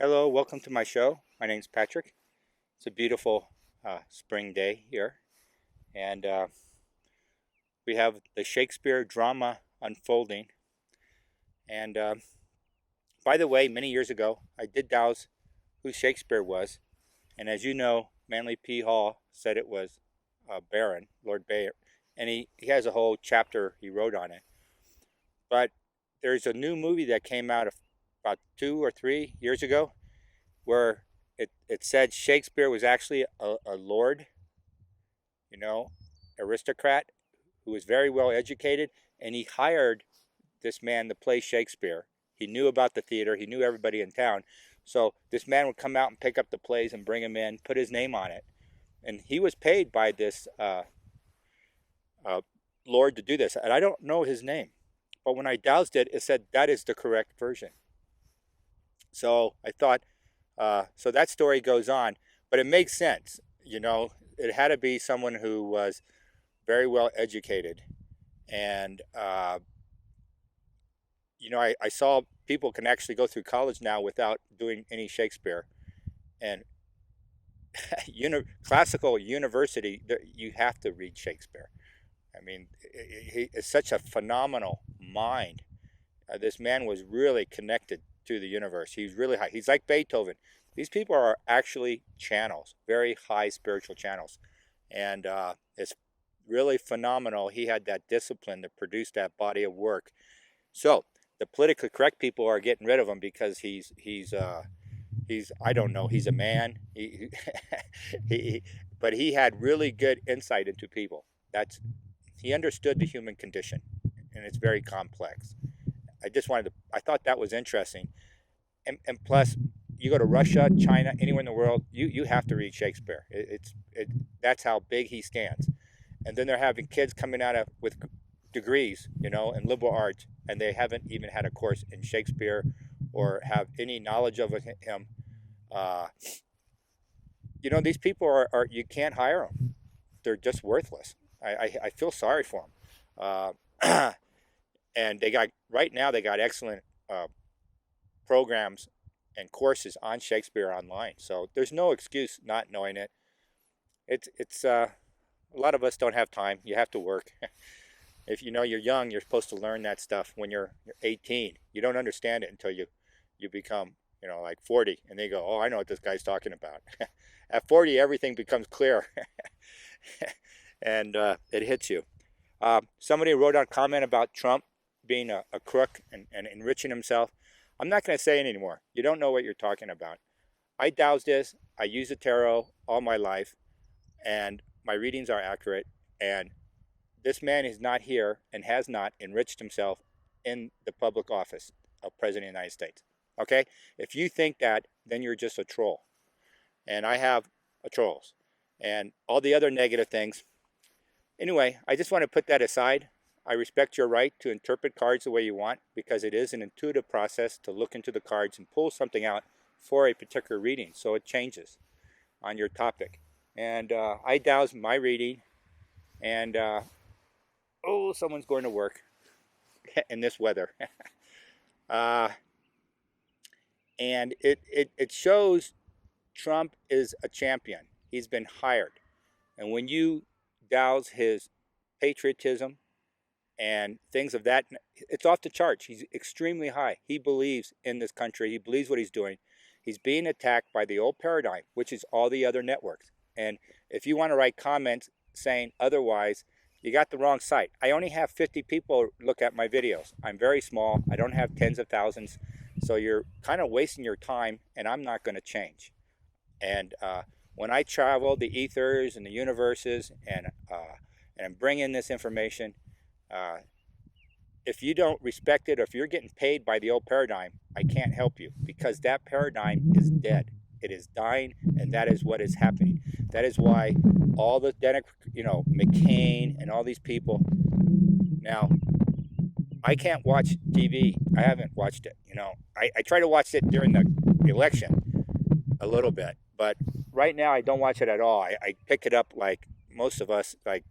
Hello, welcome to my show. My name's Patrick. It's a beautiful spring day here, and we have the Shakespeare drama unfolding. And by the way, many years ago, I did douse who Shakespeare was, and as you know, Manly P. Hall said it was Baron, Lord Baron, and he has a whole chapter he wrote on it. But there's a new movie that came out about 2 or 3 years ago where it said Shakespeare was actually a lord, you know, aristocrat who was very well educated, and he hired this man to play Shakespeare. He knew about the theater, he knew everybody in town. So this man would come out and pick up the plays and bring them in, put his name on it. And he was paid by this lord to do this. And I don't know his name. But when I doused it, it said that is the correct version. So I thought, so that story goes on, but it makes sense. It had to be someone who was very well educated. And, I saw people can actually go through college now without doing any Shakespeare. And classical university, you have to read Shakespeare. I mean, he is such a phenomenal mind. This man was really connected to the universe. He's really high. He's like Beethoven. These people are actually channels, very high spiritual channels. And it's really phenomenal. He had that discipline to produce that body of work. So the politically correct people are getting rid of him because he's I don't know, he's a man. But he had really good insight into people. He understood the human condition, and it's very complex. I thought that was interesting. And plus, you go to Russia, China, anywhere in the world, you have to read Shakespeare. That's how big he stands. And then they're having kids coming out with degrees, in liberal arts, and they haven't even had a course in Shakespeare or have any knowledge of him. These people are you can't hire them. They're just worthless. I feel sorry for them. And right now they got excellent programs and courses on Shakespeare online. So there's no excuse not knowing it. It's a lot of us don't have time. You have to work. If you're young, you're supposed to learn that stuff when you're 18. You don't understand it until you become, like 40, and they go, "Oh, I know what this guy's talking about." At 40, everything becomes clear, and it hits you. Somebody wrote out a comment about Trump being a crook and enriching himself. I'm not going to say it anymore. You don't know what you're talking about. I douse this. I use the tarot all my life, and my readings are accurate. And this man is not here and has not enriched himself in the public office of President of the United States. Okay? If you think that, then you're just a troll. And I have trolls. And all the other negative things. Anyway, I just want to put that aside. I respect your right to interpret cards the way you want, because it is an intuitive process to look into the cards and pull something out for a particular reading, so it changes on your topic. And I douse my reading, and someone's going to work in this weather. And it shows Trump is a champion. He's been hired. And when you douse his patriotism and things of that, it's off the charts. He's extremely high. He believes in this country. He believes what he's doing. He's being attacked by the old paradigm, which is all the other networks. And if you want to write comments saying otherwise, you got the wrong site. I only have 50 people look at my videos. I'm very small. I don't have tens of thousands. So you're kind of wasting your time, and I'm not going to change. And when I travel the ethers and the universes and bring in this information, if you don't respect it, or if you're getting paid by the old paradigm, I can't help you, because that paradigm is dead. It is dying, and that is what is happening. That is why all the McCain and all these people. Now, I can't watch TV. I haven't watched it. I try to watch it during the election a little bit, but right now I don't watch it at all. I pick it up like most of us, like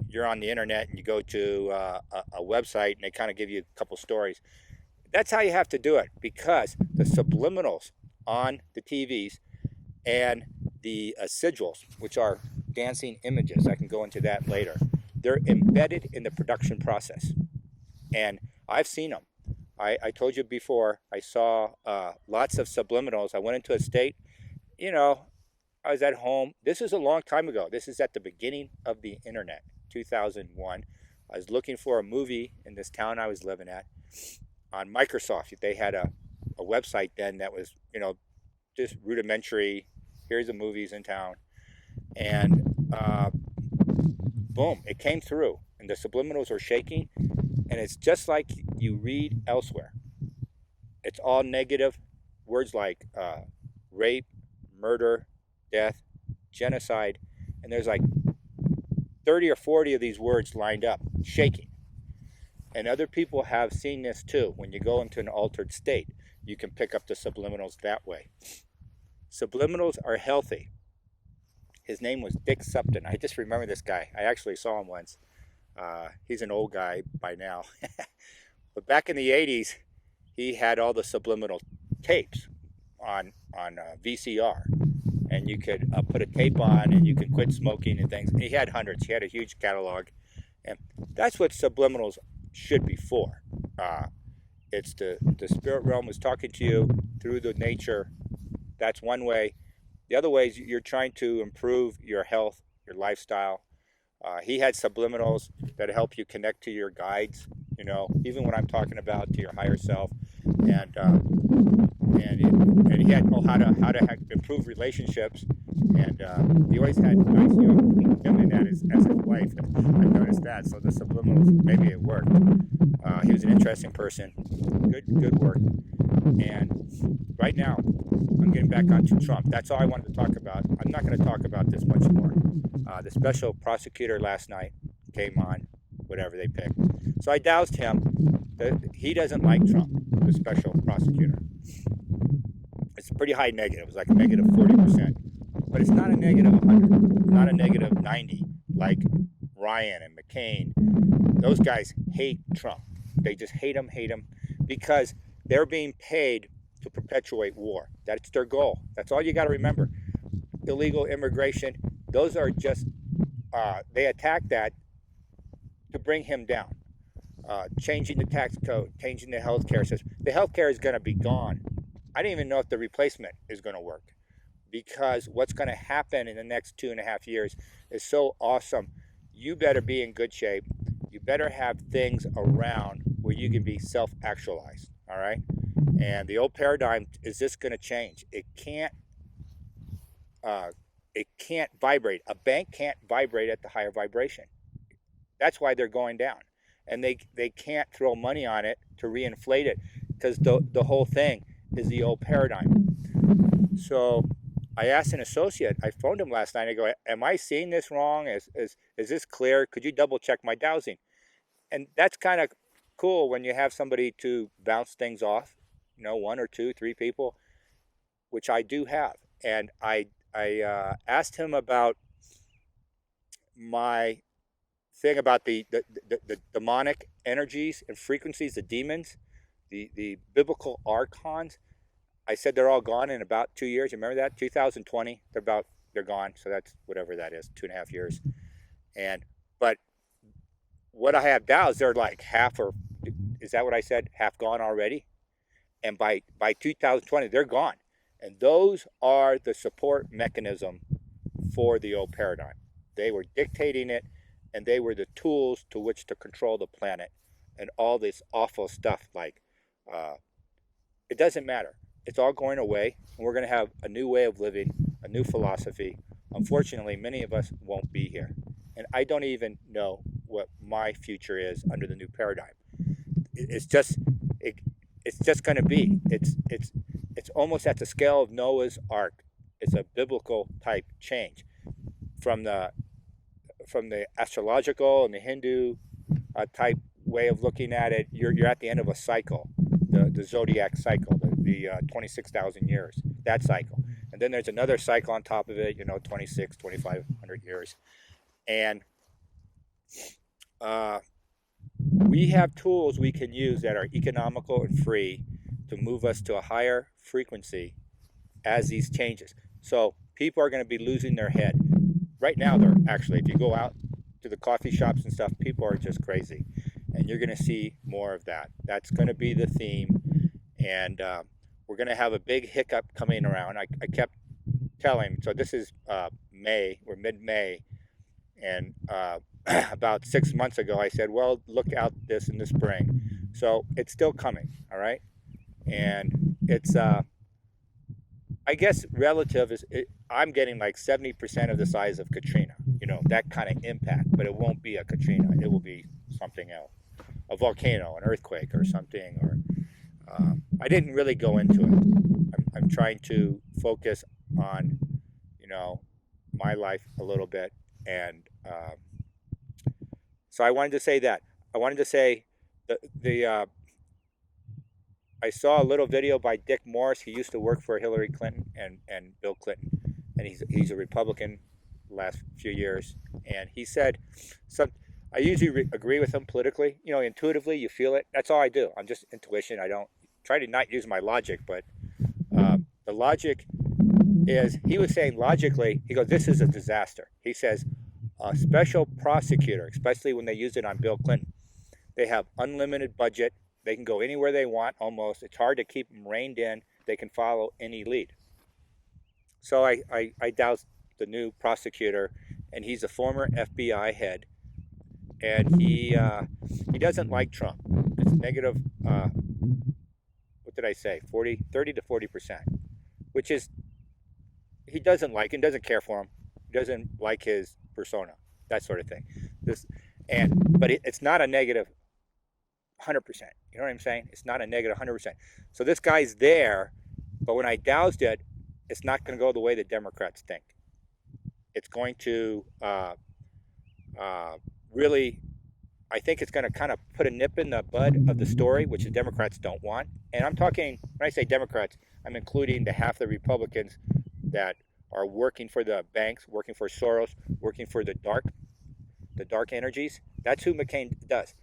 you're on the internet and you go to a website and they kind of give you a couple stories. That's how you have to do it, because the subliminals on the TVs, and the sigils, which are dancing images. I can go into that later. They're embedded in the production process, and I've seen them. I told you before, I saw lots of subliminals. I went into a state, you know, I was at home. This is a long time ago. This is at the beginning of the internet, 2001. I was looking for a movie in this town I was living at on Microsoft. They had a website then that was, just rudimentary. Here's the movies in town. And boom, it came through. And the subliminals are shaking. And it's just like you read elsewhere. It's all negative. Words like rape, murder, death, genocide. And there's like 30 or 40 of these words lined up, shaking. And other people have seen this too. When you go into an altered state, you can pick up the subliminals that way. Subliminals are healthy. His name was Dick Supton. I just remember this guy. I actually saw him once. He's an old guy by now. But back in the 80s, he had all the subliminal tapes on VCR. And you could put a tape on and you could quit smoking and things. And he had hundreds. He had a huge catalog. And that's what subliminals should be for. It's the spirit realm is talking to you through the nature. That's one way. The other way is you're trying to improve your health, your lifestyle. He had subliminals that help you connect to your guides, even when I'm talking about to your higher self. And he had how to improve relationships. And he always had nice young women as his wife. I noticed that. So the subliminals, maybe it worked. He was an interesting person. Good work. And right now, I'm getting back onto Trump. That's all I wanted to talk about. I'm not going to talk about this much more. The special prosecutor last night came on, whatever they picked. So I doused him. He doesn't like Trump, the special prosecutor. It's a pretty high negative. It was like a negative 40%. But it's not a negative 100, not a negative 90 like Ryan and McCain. Those guys hate Trump. They just hate him because they're being paid to perpetuate war. That's their goal. That's all you got to remember. Illegal immigration, those are just, they attack that to bring him down. Changing the tax code, changing the healthcare system. The healthcare is going to be gone. I don't even know if the replacement is going to work, because what's going to happen in the next 2.5 years is so awesome. You better be in good shape. You better have things around where you can be self-actualized, all right? And the old paradigm is just going to change. It can't vibrate. A bank can't vibrate at the higher vibration. That's why they're going down. And they can't throw money on it to reinflate it, because the whole thing is the old paradigm. So I asked an associate, I phoned him last night, I go, am I seeing this wrong? Is this clear? Could you double check my dowsing? And that's kind of cool when you have somebody to bounce things off, 1 or 2, 3 people, which I do have. And I asked him about my thing about the demonic energies and frequencies, the demons, the biblical archons. I said they're all gone in about 2 years. You remember that? 2020, they're gone. So that's whatever that is, 2.5 years. But what I have now is they're like half, or is that what I said? Half gone already. And by 2020, they're gone. And those are the support mechanism for the old paradigm. They were dictating it, and they were the tools to which to control the planet and all this awful stuff. Like, it doesn't matter. It's all going away, and we're going to have a new way of living, a new philosophy. Unfortunately, many of us won't be here. And I don't even know what my future is under the new paradigm. It's just going to be. It's almost at the scale of Noah's Ark. It's a biblical type change from the astrological and the Hindu type way of looking at it. You're at the end of a cycle, the zodiac cycle, the 26,000 years, that cycle. And then there's another cycle on top of it, 2,500 years. And we have tools we can use that are economical and free to move us to a higher frequency as these changes. So people are going to be losing their head. Right now, they're actually, if you go out to the coffee shops and stuff, people are just crazy. And you're going to see more of that. That's going to be the theme. And we're going to have a big hiccup coming around. I kept telling, so this is May, we're mid-May. And about 6 months ago, I said, well, look out this in the spring. So it's still coming, all right? And it's, I guess relative is, I'm getting like 70% of the size of Katrina, you know, that kind of impact, but it won't be a Katrina. It will be something else, a volcano, an earthquake or something, or I didn't really go into it. I'm trying to focus on, you know, my life a little bit. And so I wanted to say that. I wanted to say I saw a little video by Dick Morris. He used to work for Hillary Clinton and Bill Clinton, and he's a Republican the last few years. And he said, I usually agree with him politically. You know, intuitively, you feel it. That's all I do. I'm just intuition. I don't try to not use my logic, but the logic is, he was saying logically, he goes, this is a disaster. He says, a special prosecutor, especially when they use it on Bill Clinton, they have unlimited budget. They can go anywhere they want almost. It's hard to keep them reined in. They can follow any lead. So I doused the new prosecutor, and he's a former FBI head, and he doesn't like Trump. It's negative, what did I say, 30 to 40%, which is, he doesn't like him, doesn't care for him, doesn't like his persona, that sort of thing. But it's not a negative 100%. You know what I'm saying? It's not a negative 100%. So this guy's there, but when I doused it, it's not going to go the way the Democrats think. It's going to really, I think it's going to kind of put a nip in the bud of the story, which the Democrats don't want. And I'm talking, when I say Democrats, I'm including the half the Republicans that are working for the banks, working for Soros, working for the dark energies. That's who McCain does.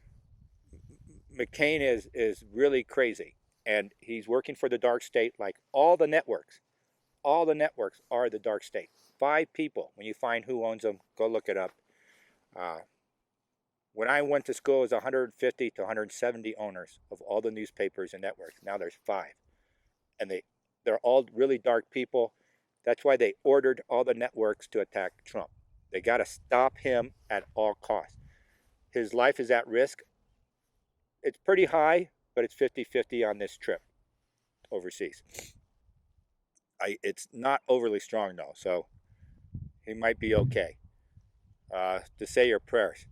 McCain is really crazy, and he's working for the dark state, like all the networks. All the networks are the dark state. 5 people. When you find who owns them, go look it up. When I went to school, it was 150 to 170 owners of all the newspapers and networks. Now there's 5. And they're all really dark people. That's why they ordered all the networks to attack Trump. They got to stop him at all costs. His life is at risk. It's pretty high, but it's 50-50 on this trip overseas. It's not overly strong, though, so he might be okay. To say your prayers.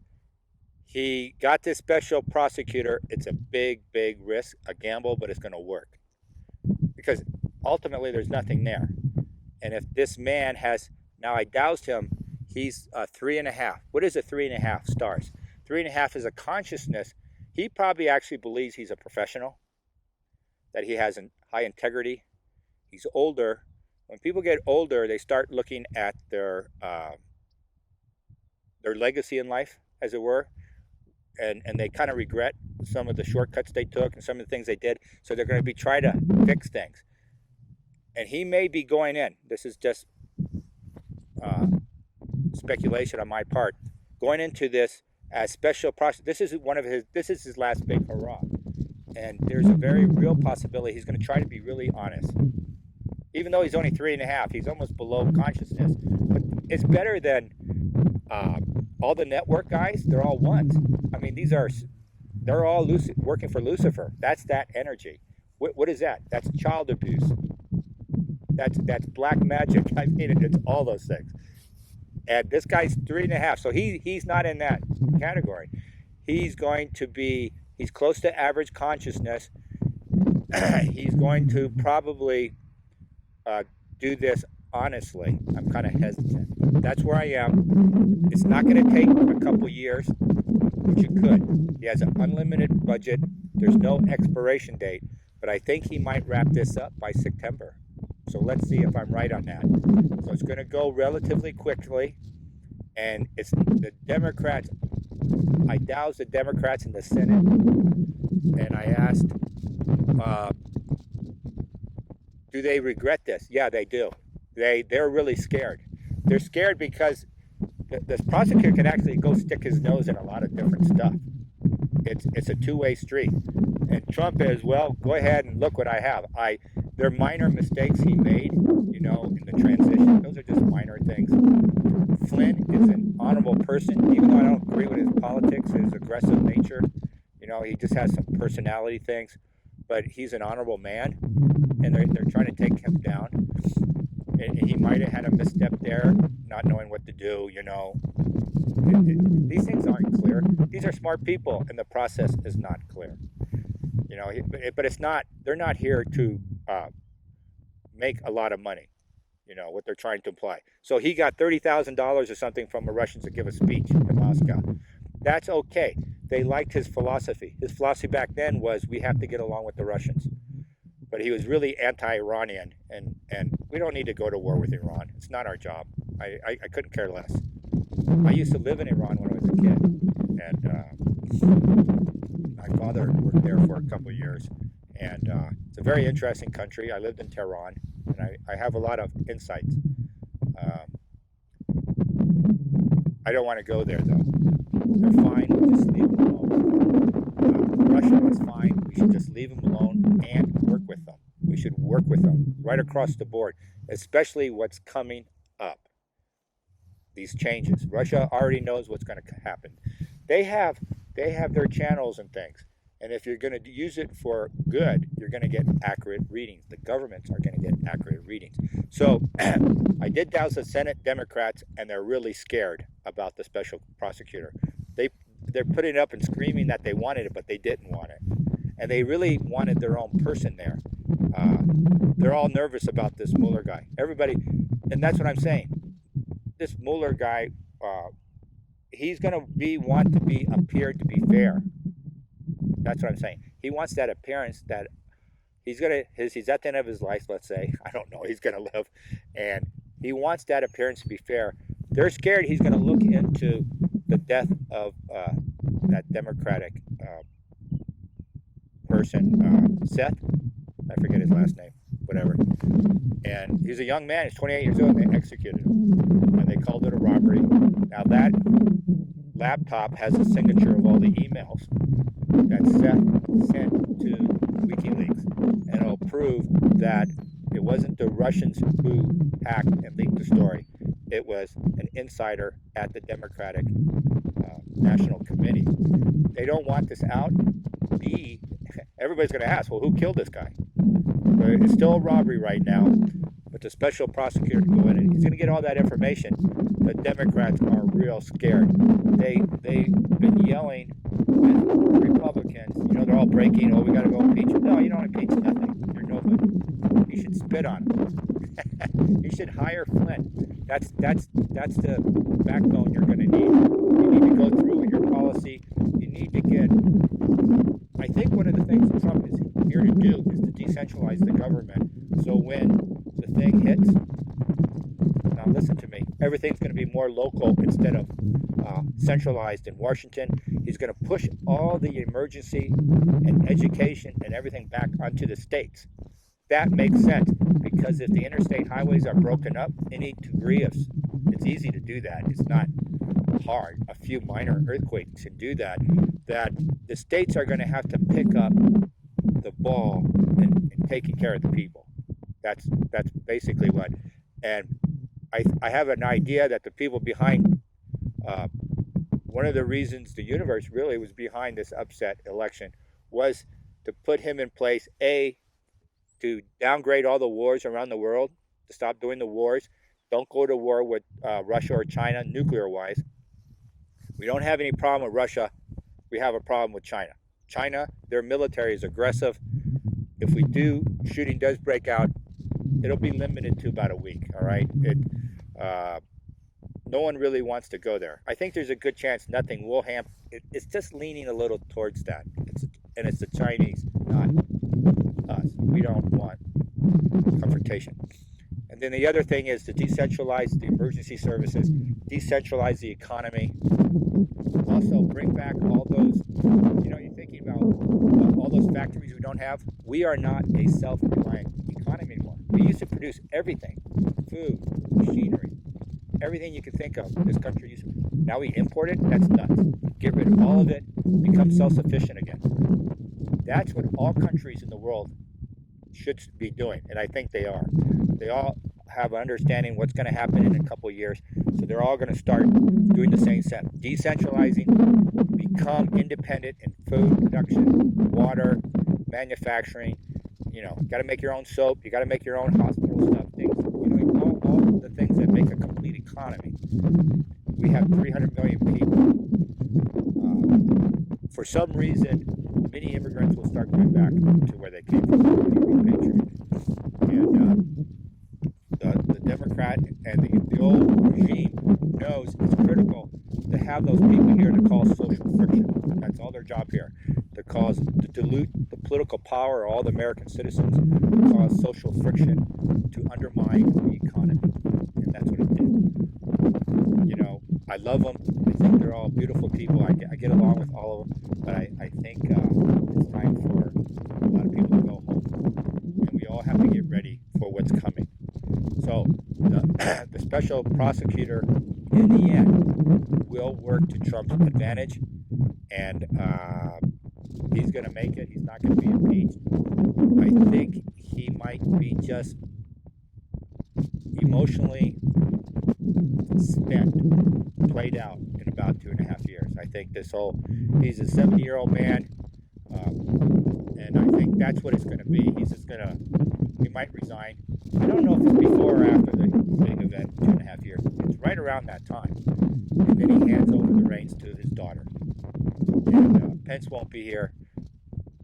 He got this special prosecutor. It's a big, big risk, a gamble, but it's going to work. Because ultimately, there's nothing there. And if this man has, now I doused him, he's 3.5. What is a 3.5 stars? 3.5 is a consciousness. He probably actually believes he's a professional, that he has a high integrity. He's older. When people get older, they start looking at their legacy in life, as it were, and they kind of regret some of the shortcuts they took and some of the things they did. So they're going to be trying to fix things. And he may be going in. This is just speculation on my part. Going into this as special prosecutor. This is his last big hurrah. And there's a very real possibility he's going to try to be really honest. Even though he's only 3.5, he's almost below consciousness. But it's better than all the network guys. They're all ones. I mean, they're all working for Lucifer. That's that energy. What is that? That's child abuse. That's black magic. I mean, it's all those things. And this guy's 3.5, so he's not in that category. He's close to average consciousness. He's going to probably do this honestly. I'm kind of hesitant. That's where I am. It's not going to take a couple years, which it could. He has an unlimited budget. There's no expiration date, but I think he might wrap this up by September. So let's see if I'm right on that. So it's going to go relatively quickly, and it's the Democrats. I doused the Democrats in the Senate, and I asked Do they regret this? Yeah, they do. They're really scared. They're scared because the prosecutor can actually go stick his nose in a lot of different stuff. It's a two-way street. And Trump is, well, go ahead and look what I have. They're minor mistakes he made, you know, in the transition. Those are just minor things. Flynn is an honorable person, even though I don't agree with his politics, his aggressive nature. You know, he just has some personality things, but he's an honorable man, and they're trying to take him down. And he might have had a misstep there, not knowing what to do, you know. These things aren't clear. These are smart people, and the process is not clear. You know, but it's not, they're not here to make a lot of money, you know, what they're trying to imply. So he got $30,000 or something from the Russians to give a speech in Moscow. That's okay. They liked his philosophy. His philosophy back then was we have to get along with the Russians. But he was really anti-Iranian, and we don't need to go to war with Iran. It's not our job. I couldn't care less. I used to live in Iran when I was a kid, and my father worked there for a couple of years, and it's a very interesting country. I lived in Tehran, and I have a lot of insights. I don't want to go there, though. They're fine. Just leave them alone. Russia is fine. We should just leave them alone and work with them. We should work with them right across the board, especially what's coming up. These changes. Russia already knows what's going to happen. They have their channels and things. And if you're going to use it for good, you're going to get accurate readings. The governments are going to get accurate readings. So I did douse the Senate Democrats, and they're really scared about the special prosecutor. They're putting it up and screaming that they wanted it, but they didn't want it. And they really wanted their own person there. They're all nervous about this Mueller guy. Everybody, and that's what I'm saying. This Mueller guy, he's going to want to appear to be fair. That's what I'm saying. He wants that appearance that he's at the end of his life, let's say. I don't know, he's going to live. And he wants that appearance to be fair. They're scared he's going to look into the death of that Democratic person, Seth. I forget his last name, whatever. And he's a young man. He's 28 years old, and they executed him. And they called it a robbery. Now that laptop has a signature of all the emails that Seth sent to WikiLeaks. And it'll prove that it wasn't the Russians who hacked and leaked the story. It was an insider at the Democratic National Committee. They don't want this out. Everybody's going to ask, well, who killed this guy? But it's still a robbery right now, but the special prosecutor can go in and he's going to get all that information. The Democrats are real scared. They've been yelling with Republicans. You know, they're all breaking. Oh, we got to go impeach him. No, you don't impeach nothing. You're nobody. You should spit on him. You should hire Flynn. That's the backbone you're going to need. You need to go through with your policy. You need to get. I think one of the things Trump is here to do is to decentralize the government. So when the thing hits, now listen to me, everything's going to be more local instead of centralized in Washington. He's going to push all the emergency and education and everything back onto the states. That makes sense because if the interstate highways are broken up, any degree of, it's easy to do that. It's not hard. A few minor earthquakes can do that. That the states are going to have to pick up the ball in taking care of the people. That's basically what. And I have an idea that the people behind, one of the reasons the universe really was behind this upset election was to put him in place, to downgrade all the wars around the world, to stop doing the wars. Don't go to war with Russia or China, nuclear-wise. We don't have any problem with Russia. We have a problem with China. China, their military is aggressive. If shooting does break out, it'll be limited to about a week, all right? No one really wants to go there. I think there's a good chance nothing will happen. It's just leaning a little towards that. It's the Chinese, not us. We don't want confrontation. And then the other thing is to decentralize the emergency services, decentralize the economy, also bring back all those, you're thinking about all those factories we don't have. We are not a self-reliant economy anymore. We used to produce everything, food, machinery, everything you can think of. This country used to. Now we import it. That's nuts. Get rid of all of it, become self-sufficient again. That's what all countries in the world should be doing, and I think they are. They all have an understanding what's going to happen in a couple of years, so they're all going to start doing the same step, decentralizing, become independent in food production, water, manufacturing. Got to make your own soap. You got to make your own hospital stuff. Things, all the things that make a complete economy. We have 300 million people. For some reason, many immigrants will start going back to where they came from, repatriated. And the Democrat and the old regime knows it's critical to have those people here to cause social friction. That's all their job here. To dilute the political power of all the American citizens, cause social friction, to undermine the economy. And that's what it did. I love them. I think they're all beautiful people. I get along with all of them. But I think it's time for a lot of people to go home. And we all have to get ready for what's coming. So the special prosecutor, in the end, will work to Trump's advantage. And he's going to make it. He's not going to be impeached. I think he might be just emotionally spent, played out in about 2.5 years. I think he's a 70-year-old man, and I think that's what it's going to be. He might resign. I don't know if it's before or after the big event, 2.5 years. It's right around that time. And then he hands over the reins to his daughter. And Pence won't be here.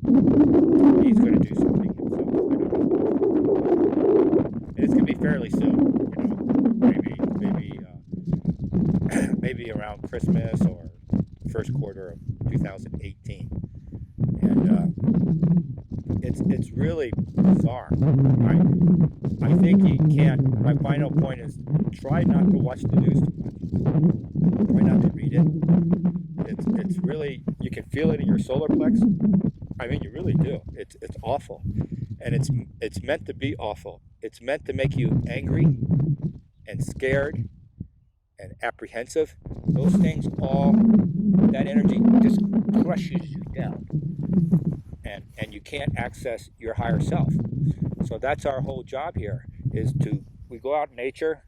He's going to do something himself. And it's going to be fairly soon. Maybe around Christmas or first quarter of 2018. And it's really bizarre. I think he can't. My final point is try not to watch the news too much. Try not to read it. It's really, you can feel it in your solar plex. I mean, you really do. It's awful, and it's meant to be awful. It's meant to make you angry and scared and apprehensive. Those things, all that energy just crushes you down, and you can't access your higher self. So that's our whole job here, is we go out in nature.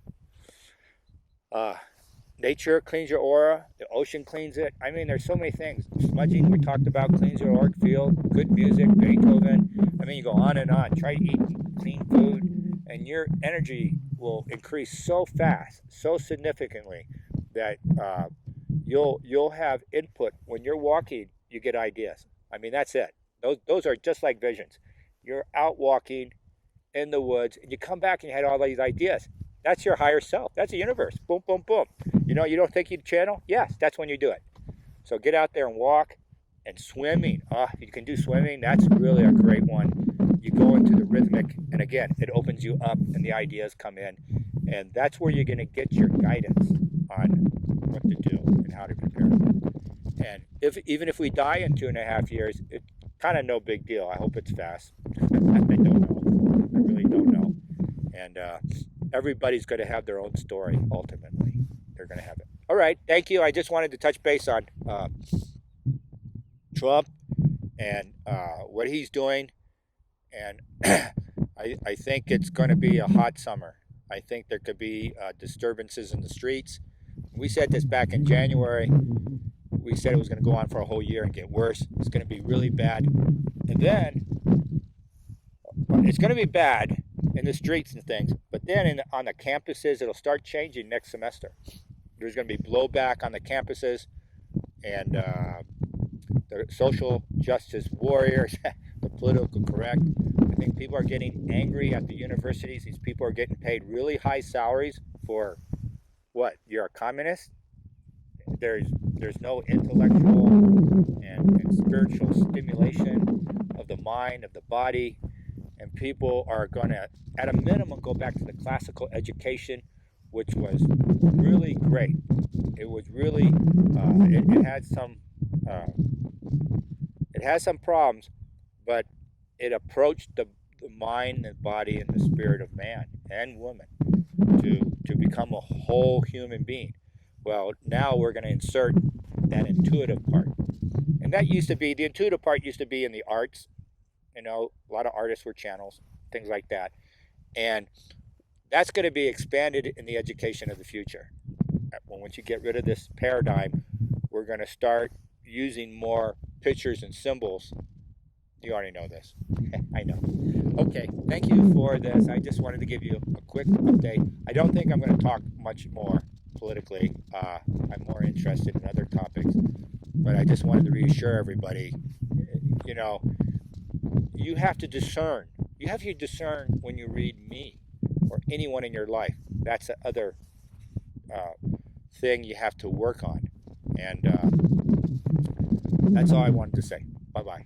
Nature cleans your aura. The ocean cleans it. I mean, there's so many things. Smudging, we talked about, cleans your auric field. Good music, Beethoven. I mean, you go on and on. Try to eat clean food, and your energy will increase so fast, so significantly, that you'll have input. When you're walking, you get ideas. I mean, that's it. Those are just like visions. You're out walking in the woods, and you come back and you had all these ideas. That's your higher self. That's the universe. Boom, boom, boom. You don't think you'd channel? Yes, that's when you do it. So get out there and walk. And swimming. If you can do swimming, that's really a great one. You go into the rhythmic, and again, it opens you up, and the ideas come in. And that's where you're going to get your guidance on what to do and how to prepare. And even if we die in 2.5 years, it's kind of no big deal. I hope it's fast. I don't know. I really don't know. And everybody's going to have their own story, ultimately. They're going to have it. All right, thank you. I just wanted to touch base on Trump and what he's doing. And I think it's going to be a hot summer. I think there could be disturbances in the streets. We said this back in January. We said it was going to go on for a whole year and get worse. It's going to be really bad. And then it's going to be bad in the streets and things. But then on the campuses, it'll start changing next semester. There's going to be blowback on the campuses. And the social justice warriors, the political correct. I think people are getting angry at the universities. These people are getting paid really high salaries for what? You're a communist? There's no intellectual and spiritual stimulation of the mind, of the body, and people are going to, at a minimum, go back to the classical education, which was really great. It was really, it had some problems, but it approached the mind, the body, and the spirit of man and woman to become a whole human being. Well, now we're going to insert that intuitive part. And that used to be, the intuitive part used to be in the arts. You know, a lot of artists were channels, things like that. And that's going to be expanded in the education of the future. Once you get rid of this paradigm, we're going to start using more pictures and symbols. You already know this. I know. Okay, thank you for this. I just wanted to give you a quick update. I don't think I'm going to talk much more politically. I'm more interested in other topics. But I just wanted to reassure everybody, you know, you have to discern. You have to discern when you read me or anyone in your life. That's the other thing you have to work on. And that's all I wanted to say. Bye-bye.